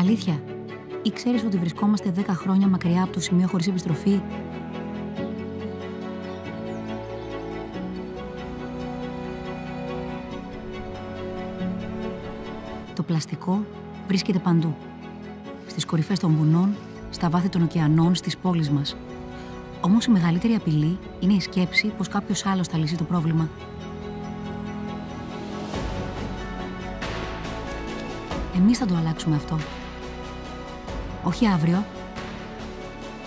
Αλήθεια. Ή ξέρεις ότι βρισκόμαστε 10 χρόνια μακριά από το σημείο χωρίς επιστροφή? Το πλαστικό βρίσκεται παντού. Στις κορυφές των βουνών, στα βάθη των ωκεανών, στις πόλεις μας. Όμως η μεγαλύτερη απειλή είναι η σκέψη πως κάποιος άλλος θα λύσει το πρόβλημα. Εμείς θα το αλλάξουμε αυτό. Όχι αύριο.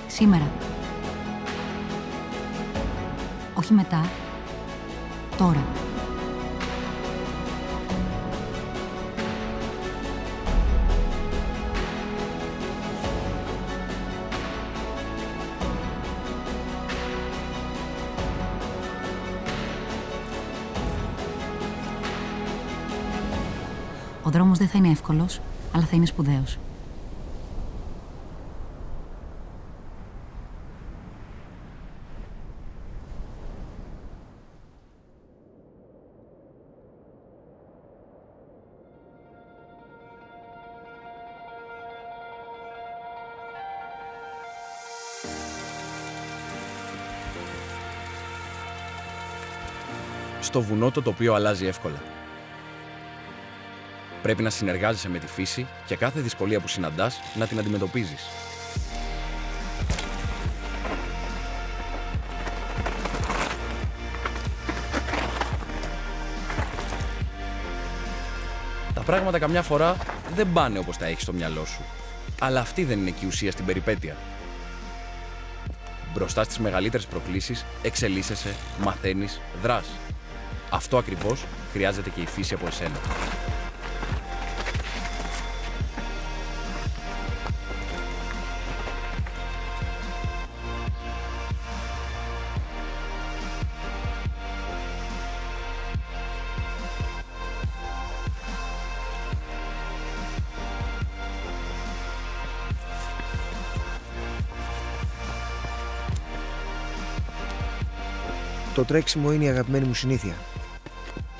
Σήμερα. Όχι μετά. Τώρα. Ο δρόμος δεν θα είναι εύκολος, αλλά θα είναι σπουδαίος. Στο βουνό το τοπίο αλλάζει εύκολα. Πρέπει να συνεργάζεσαι με τη φύση και κάθε δυσκολία που συναντάς να την αντιμετωπίζεις. Τα πράγματα καμιά φορά δεν πάνε όπως τα έχεις στο μυαλό σου. Αλλά αυτή δεν είναι και η ουσία στην περιπέτεια. Μπροστά στις μεγαλύτερες προκλήσεις εξελίσσεσαι, μαθαίνεις, δράς. Αυτό ακριβώς χρειάζεται και η φύση από εσένα. Το τρέξιμο είναι η αγαπημένη μου συνήθεια.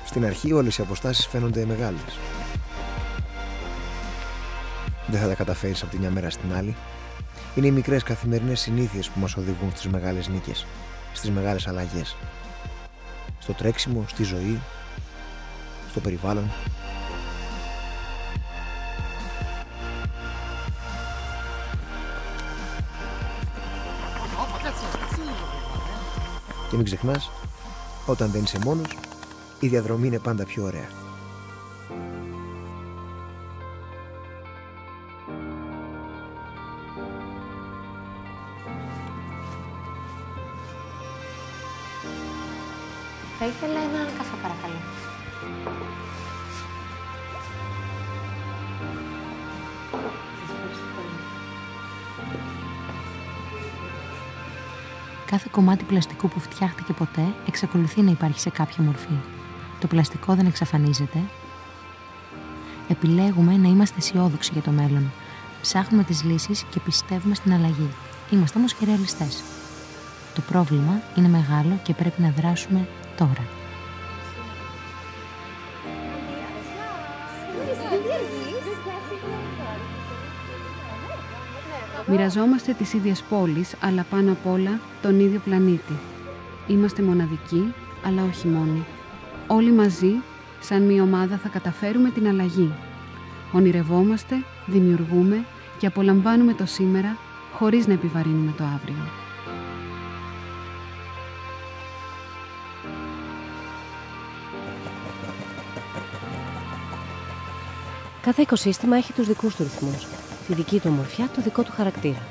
Στην αρχή όλες οι αποστάσεις φαίνονται μεγάλες. Δεν θα τα καταφέρεις από τη μια μέρα στην άλλη. Είναι οι μικρές καθημερινές συνήθειες που μας οδηγούν στις μεγάλες νίκες, στις μεγάλες αλλαγές. Στο τρέξιμο, στη ζωή, στο περιβάλλον. Και μην ξεχνάς, όταν δεν είσαι μόνος, η διαδρομή είναι πάντα πιο ωραία. Θα ήθελα έναν καφέ, παρακαλώ. Κάθε κομμάτι πλαστικού που φτιάχτηκε ποτέ εξακολουθεί να υπάρχει σε κάποια μορφή. Το πλαστικό δεν εξαφανίζεται. Επιλέγουμε να είμαστε αισιόδοξοι για το μέλλον. Ψάχνουμε τις λύσεις και πιστεύουμε στην αλλαγή. Είμαστε όμως και ρεαλιστές. Το πρόβλημα είναι μεγάλο και πρέπει να δράσουμε τώρα. Μοιραζόμαστε τις ίδιες πόλεις, αλλά πάνω απ' όλα τον ίδιο πλανήτη. Είμαστε μοναδικοί, αλλά όχι μόνοι. Όλοι μαζί, σαν μια ομάδα, θα καταφέρουμε την αλλαγή. Ονειρευόμαστε, δημιουργούμε και απολαμβάνουμε το σήμερα, χωρίς να επιβαρύνουμε το αύριο. Κάθε οικοσύστημα έχει τους δικούς του ρυθμούς, τη δική του ομορφιά, το δικό του χαρακτήρα.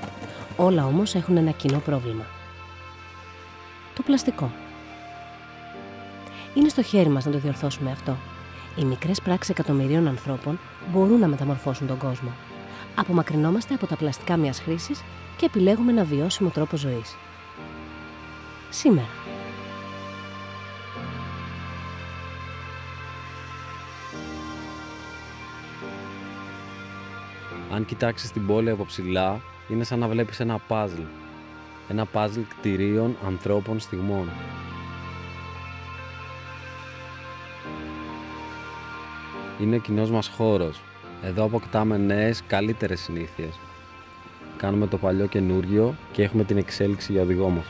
Όλα όμως έχουν ένα κοινό πρόβλημα. Το πλαστικό. Είναι στο χέρι μας να το διορθώσουμε αυτό. Οι μικρές πράξεις εκατομμυρίων ανθρώπων μπορούν να μεταμορφώσουν τον κόσμο. Απομακρυνόμαστε από τα πλαστικά μιας χρήσης και επιλέγουμε ένα βιώσιμο τρόπο ζωής. Σήμερα. Αν κοιτάξεις την πόλη από ψηλά, είναι σαν να βλέπεις ένα παζλ. Ένα παζλ κτηρίων, ανθρώπων, στιγμών. Είναι ο κοινός μας χώρος, Εδώ αποκτάμε νέες, καλύτερες συνήθειες. Κάνουμε το παλιό καινούργιο και έχουμε την εξέλιξη για οδηγό μας.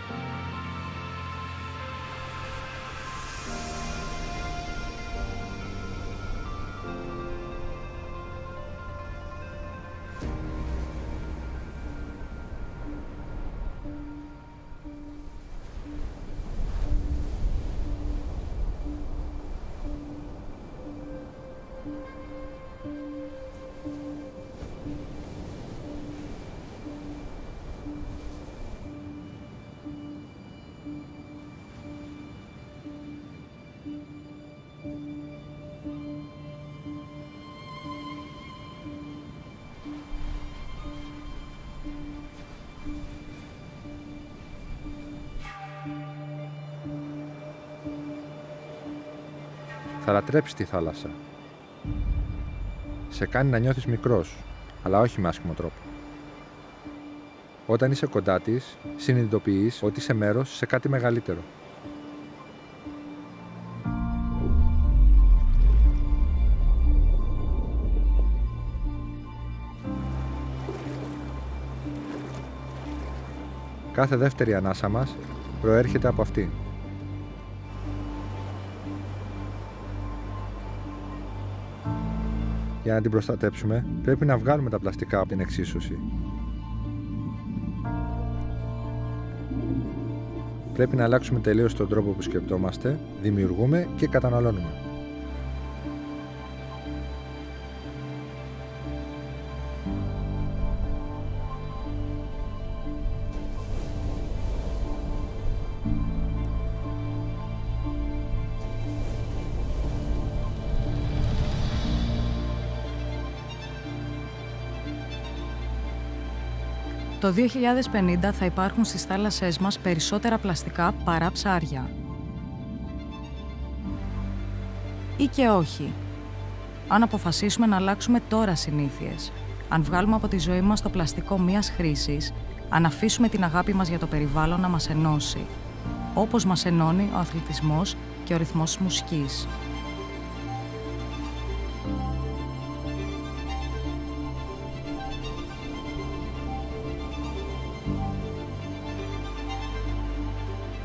Θα λατρέψεις τη θάλασσα. Σε κάνει να νιώθεις μικρός, αλλά όχι με άσχημο τρόπο. Όταν είσαι κοντά της, συνειδητοποιείς ότι είσαι μέρος σε κάτι μεγαλύτερο. Κάθε δεύτερη ανάσα μας προέρχεται από αυτήν. Για να την προστατέψουμε, πρέπει να βγάλουμε τα πλαστικά από την εξίσωση. Πρέπει να αλλάξουμε τελείως τον τρόπο που σκεπτόμαστε, δημιουργούμε και καταναλώνουμε. Το 2050 θα υπάρχουν στις θάλασσές μας περισσότερα πλαστικά παρά ψάρια. Ή και όχι. Αν αποφασίσουμε να αλλάξουμε τώρα συνήθειες, αν βγάλουμε από τη ζωή μας το πλαστικό μίας χρήσης, αν αφήσουμε την αγάπη μας για το περιβάλλον να μας ενώσει, όπως μας ενώνει ο αθλητισμός και ο ρυθμός της μουσικής.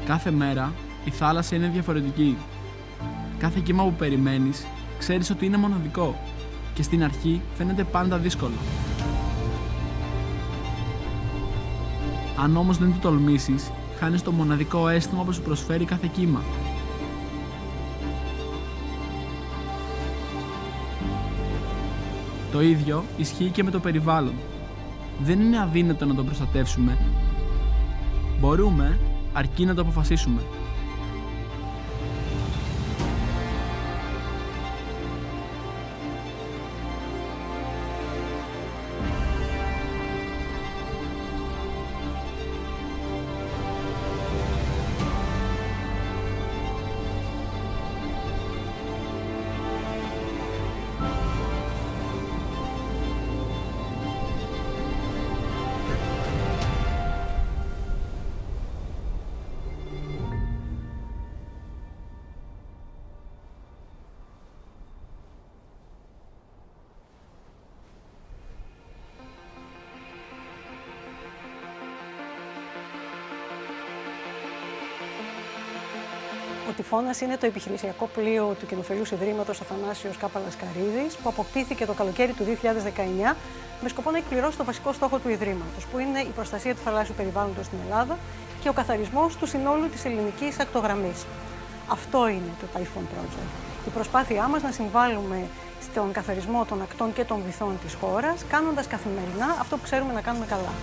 Κάθε μέρα η θάλασσα είναι διαφορετική. Κάθε κύμα που περιμένεις ξέρεις ότι είναι μοναδικό και στην αρχή φαίνεται πάντα δύσκολο. Αν όμως δεν το τολμήσεις, χάνεις το μοναδικό αίσθημα που σου προσφέρει κάθε κύμα. Το ίδιο ισχύει και με το περιβάλλον. Δεν είναι αδύνατο να το προστατεύσουμε. Μπορούμε, αρκεί να το αποφασίσουμε. Ο Τυφώνας είναι το επιχειρησιακό πλοίο του Κοινοφελούς Ιδρύματος Αθανάσιος Κ. Λασκαρίδης, που αποκτήθηκε το καλοκαίρι του 2019 με σκοπό να εκπληρώσει το βασικό στόχο του Ιδρύματος, που είναι η προστασία του θαλάσσιου περιβάλλοντος στην Ελλάδα και ο καθαρισμός του συνόλου της ελληνικής ακτογραμμής. Αυτό είναι το Typhoon Project. Η προσπάθειά μας να συμβάλλουμε στον καθαρισμό των ακτών και των βυθών της χώρας, κάνοντας καθημερινά αυτό που ξέρουμε να κάνουμε καλά.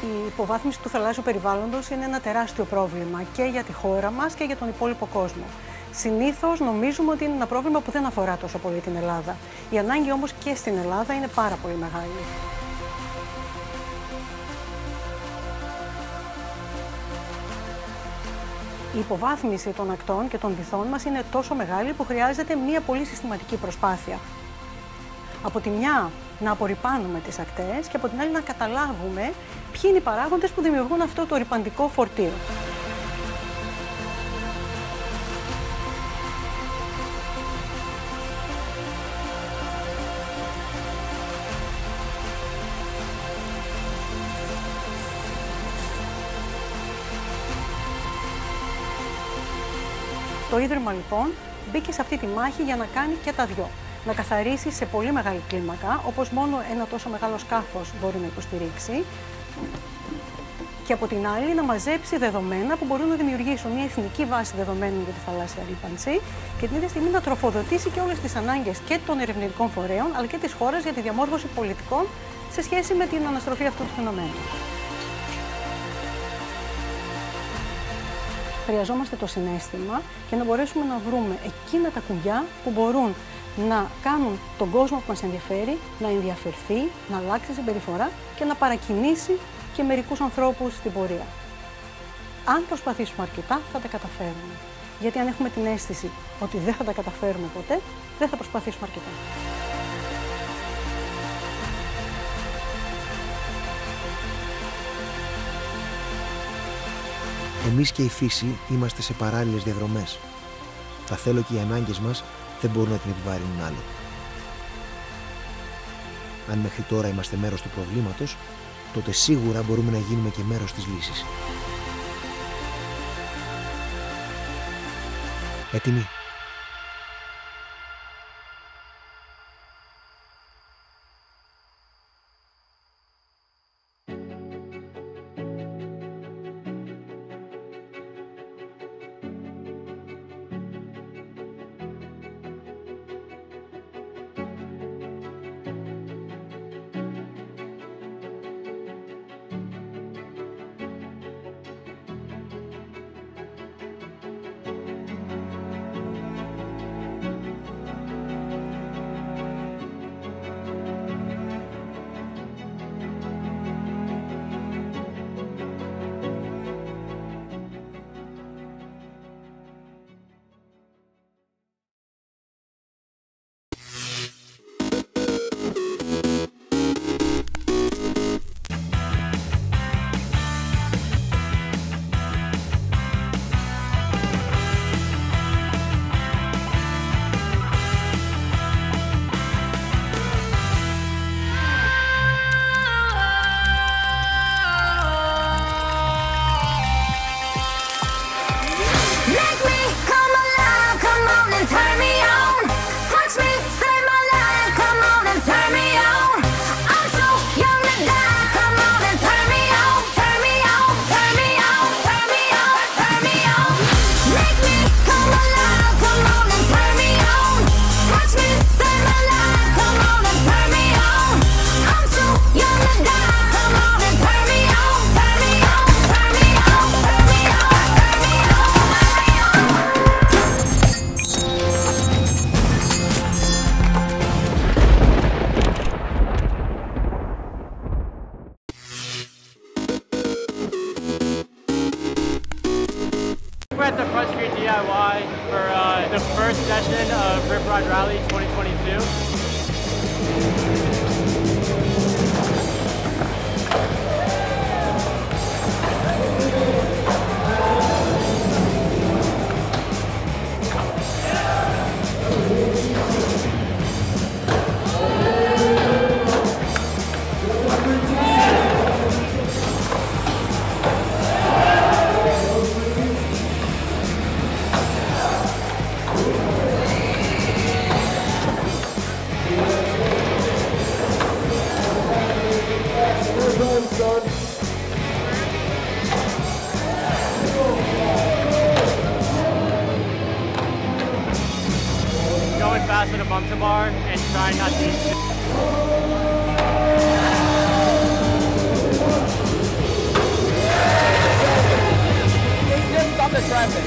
Η υποβάθμιση του θαλάσσιου περιβάλλοντος είναι ένα τεράστιο πρόβλημα και για τη χώρα μας και για τον υπόλοιπο κόσμο. Συνήθως νομίζουμε ότι είναι ένα πρόβλημα που δεν αφορά τόσο πολύ την Ελλάδα. Η ανάγκη όμως και στην Ελλάδα είναι πάρα πολύ μεγάλη. Η υποβάθμιση των ακτών και των βυθών μας είναι τόσο μεγάλη που χρειάζεται μια πολύ συστηματική προσπάθεια. Από τη μια να απορρυπάνουμε τις ακτές και από την άλλη να καταλάβουμε ποιοι είναι οι παράγοντες που δημιουργούν αυτό το ρυπαντικό φορτίο. Το Ίδρυμα λοιπόν μπήκε σε αυτή τη μάχη για να κάνει και τα δυο. Να καθαρίσει σε πολύ μεγάλη κλίμακα, όπως μόνο ένα τόσο μεγάλο σκάφος μπορεί να υποστηρίξει, και από την άλλη να μαζέψει δεδομένα που μπορούν να δημιουργήσουν μια εθνική βάση δεδομένων για τη θαλάσσια ρύπανση και την ίδια στιγμή να τροφοδοτήσει και όλες τις ανάγκες και των ερευνητικών φορέων αλλά και της χώρας για τη διαμόρφωση πολιτικών σε σχέση με την αναστροφή αυτού του φαινομένου. Χρειαζόμαστε το συναίσθημα για να μπορέσουμε να βρούμε εκείνα τα κουμπιά που μπορούν να κάνουν τον κόσμο που μας ενδιαφέρει να ενδιαφερθεί, να αλλάξει συμπεριφορά και να παρακινήσει και μερικούς ανθρώπους στην πορεία. Αν προσπαθήσουμε αρκετά, θα τα καταφέρουμε. Γιατί αν έχουμε την αίσθηση ότι δεν θα τα καταφέρουμε ποτέ, δεν θα προσπαθήσουμε αρκετά. Εμείς και η φύση είμαστε σε παράλληλες διαδρομές. Θα θέλω και οι ανάγκες μας δεν μπορούν να την επιβαρύνουν άλλο. Αν μέχρι τώρα είμαστε μέρος του προβλήματος, τότε σίγουρα μπορούμε να γίνουμε και μέρος της λύσης. Έτοιμοι? We're at the Front Street DIY for the first session of Rip Ride Rally 2022. Going fast at a bump to bar and trying not to eat shit. Just stop the traffic.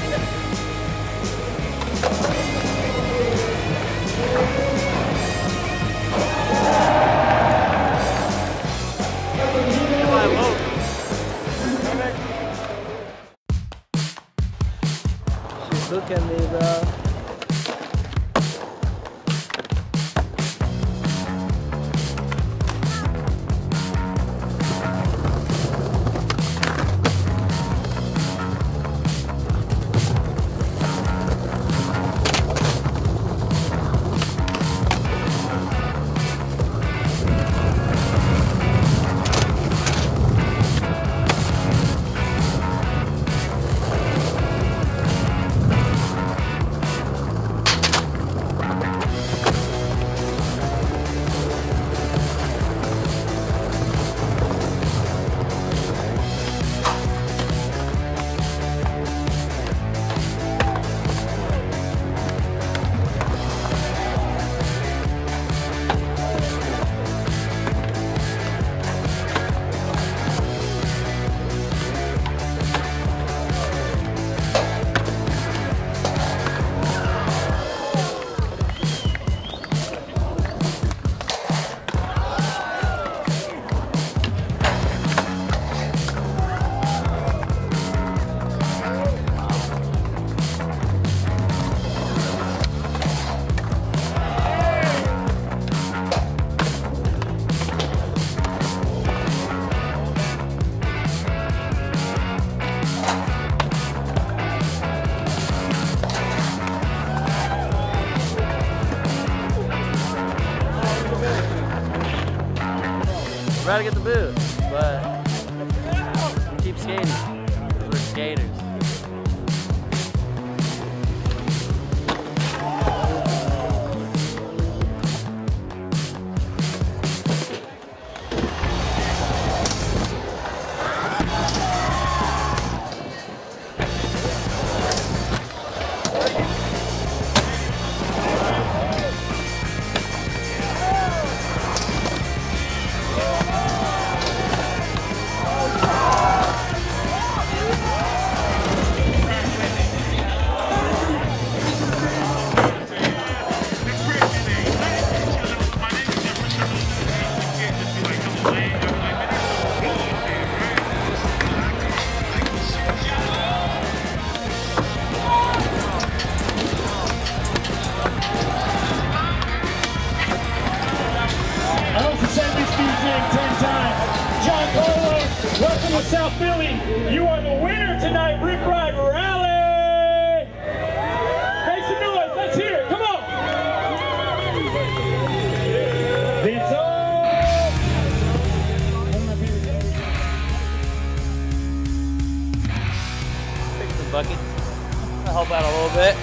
Look at me, bro. try to get the boost, but we keep skating. We're skaters. South Philly, you are the winner tonight, Rip Ride Rally! Make some noise, let's hear it, come on! It's on! Pick some buckets. I'll help out a little bit.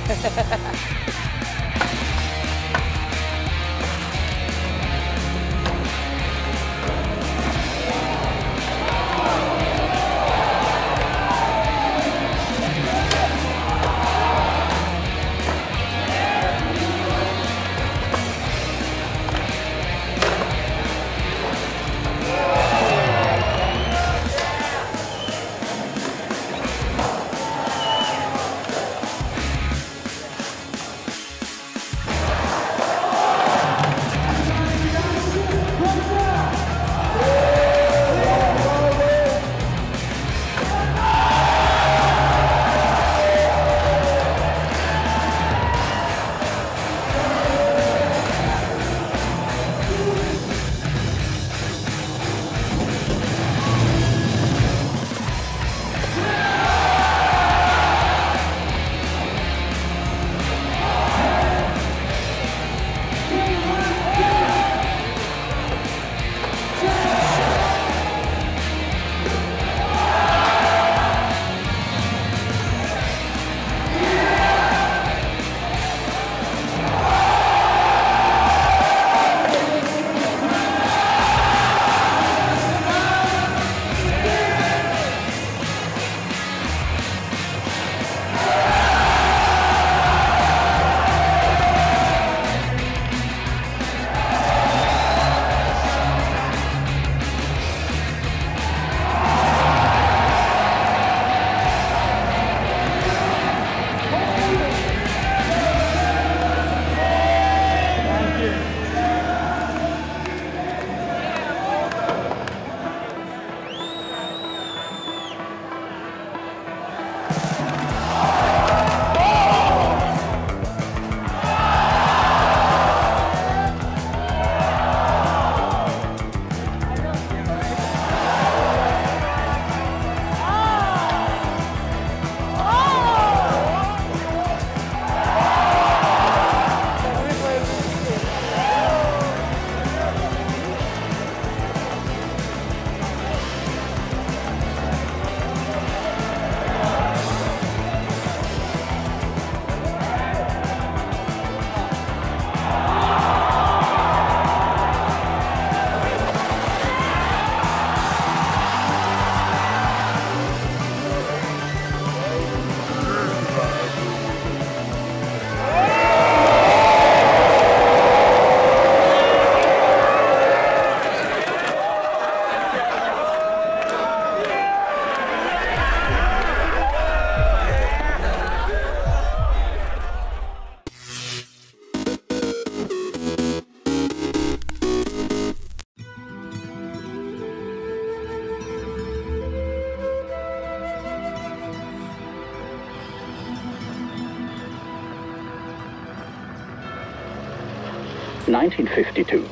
(1952).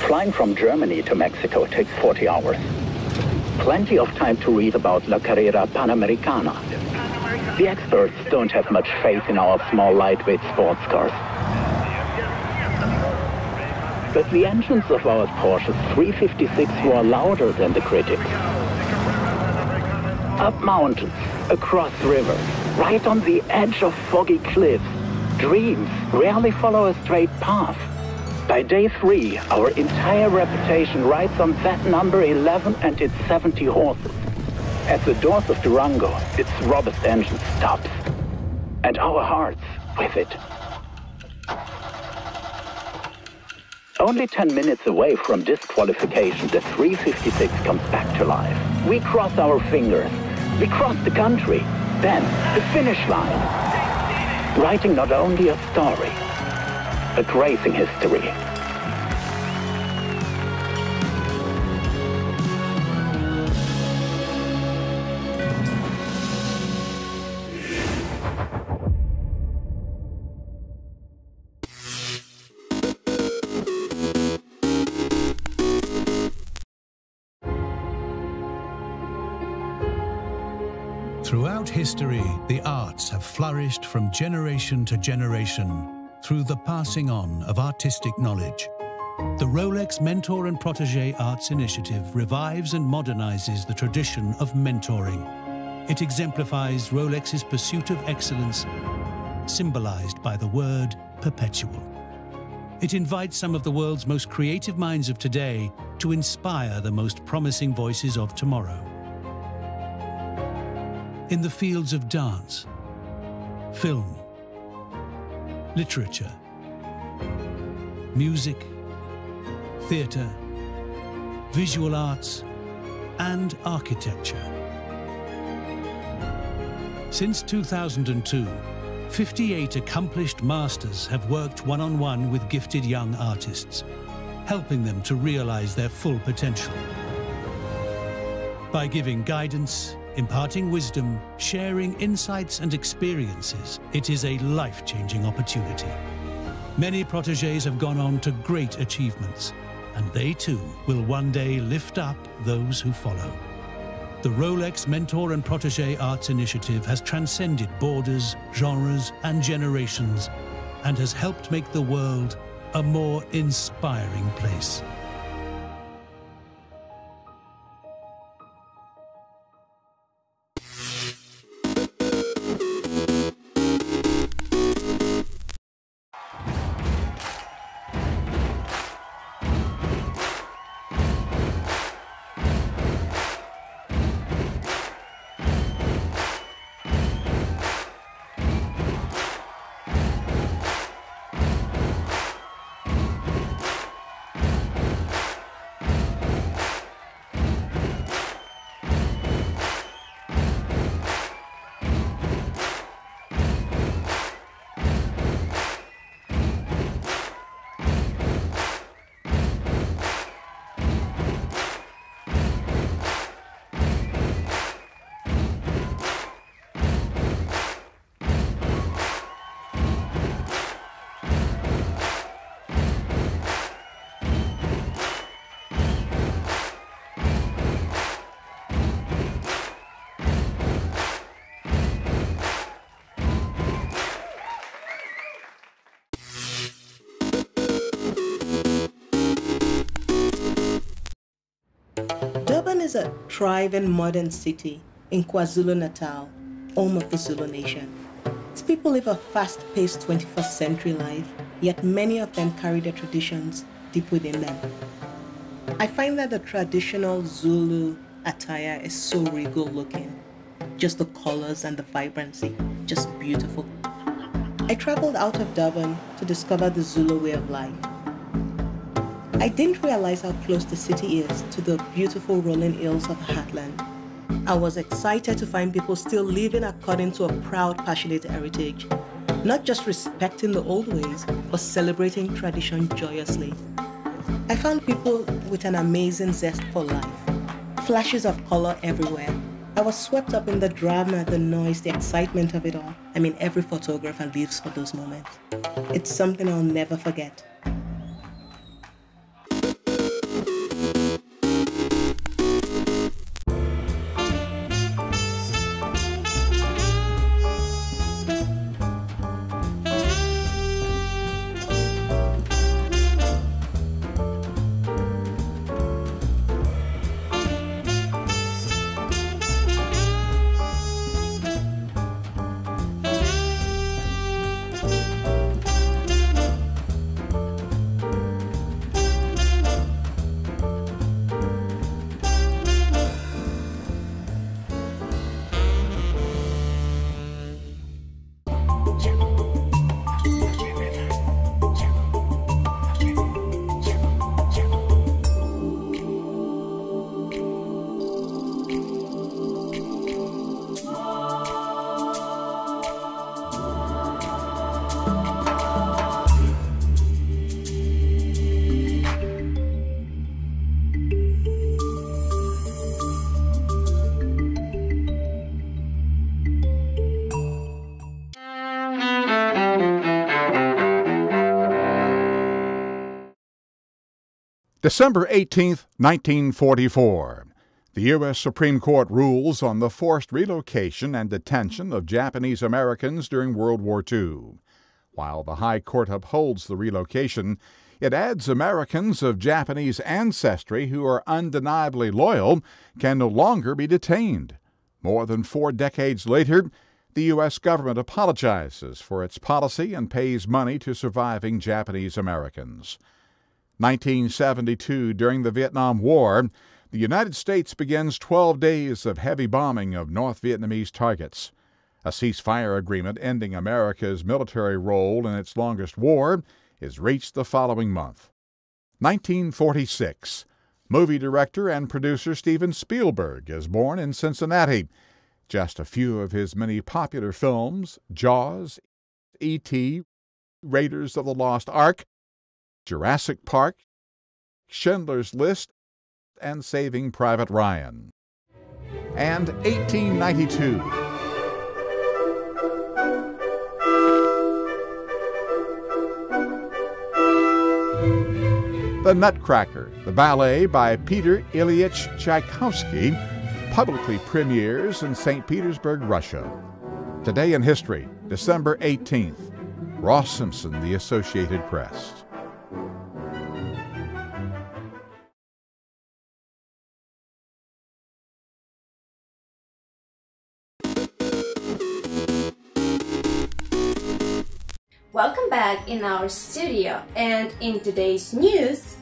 Flying from Germany to Mexico takes 40 hours. Plenty of time to read about La Carrera Panamericana. The experts don't have much faith in our small lightweight sports cars. But the engines of our Porsche 356 were louder than the critics. Up mountains, across rivers, right on the edge of foggy cliffs, dreams rarely follow a straight path. By day 3, our entire reputation rides on that number 11 and its 70 horses. At the doors of Durango, its robust engine stops. And our hearts with it. Only 10 minutes away from disqualification, the 356 comes back to life. We cross our fingers. We cross the country. Then, the finish line. Writing not only a story, but racing history. Throughout history, the arts have flourished from generation to generation through the passing on of artistic knowledge. The Rolex Mentor and Protégé Arts Initiative revives and modernizes the tradition of mentoring. It exemplifies Rolex's pursuit of excellence, symbolized by the word perpetual. It invites some of the world's most creative minds of today to inspire the most promising voices of tomorrow. In the fields of dance, film, literature, music, theatre, visual arts, and architecture. Since 2002, 58 accomplished masters have worked one-on-one with gifted young artists, helping them to realize their full potential. By giving guidance, imparting wisdom, sharing insights and experiences, it is a life-changing opportunity. Many protégés have gone on to great achievements, and they too will one day lift up those who follow. The Rolex Mentor and Protégé Arts Initiative has transcended borders, genres, and generations, and has helped make the world a more inspiring place. Durban is a thriving modern city in KwaZulu-Natal, home of the Zulu nation. Its people live a fast-paced 21st century life, yet many of them carry their traditions deep within them. I find that the traditional Zulu attire is so regal looking. Just the colors and the vibrancy, just beautiful. I traveled out of Durban to discover the Zulu way of life. I didn't realize how close the city is to the beautiful rolling hills of the heartland. I was excited to find people still living according to a proud, passionate heritage, not just respecting the old ways, but celebrating tradition joyously. I found people with an amazing zest for life, flashes of color everywhere. I was swept up in the drama, the noise, the excitement of it all. I mean, every photographer lives for those moments. It's something I'll never forget. December 18th, 1944. The U.S. Supreme Court rules on the forced relocation and detention of Japanese Americans during World War II. While the High Court upholds the relocation, it adds Americans of Japanese ancestry who are undeniably loyal can no longer be detained. More than 4 decades later, the U.S. government apologizes for its policy and pays money to surviving Japanese Americans. 1972, during the Vietnam War, the United States begins 12 days of heavy bombing of North Vietnamese targets. A ceasefire agreement ending America's military role in its longest war is reached the following month. 1946. Movie director and producer Steven Spielberg is born in Cincinnati. Just a few of his many popular films: Jaws, E.T., Raiders of the Lost Ark, Jurassic Park, Schindler's List, and Saving Private Ryan. And 1892. The Nutcracker, the ballet by Peter Ilyich Tchaikovsky, publicly premieres in St. Petersburg, Russia. Today in History, December 18th. Ross Simpson, The Associated Press. Welcome back in our studio, and in today's news,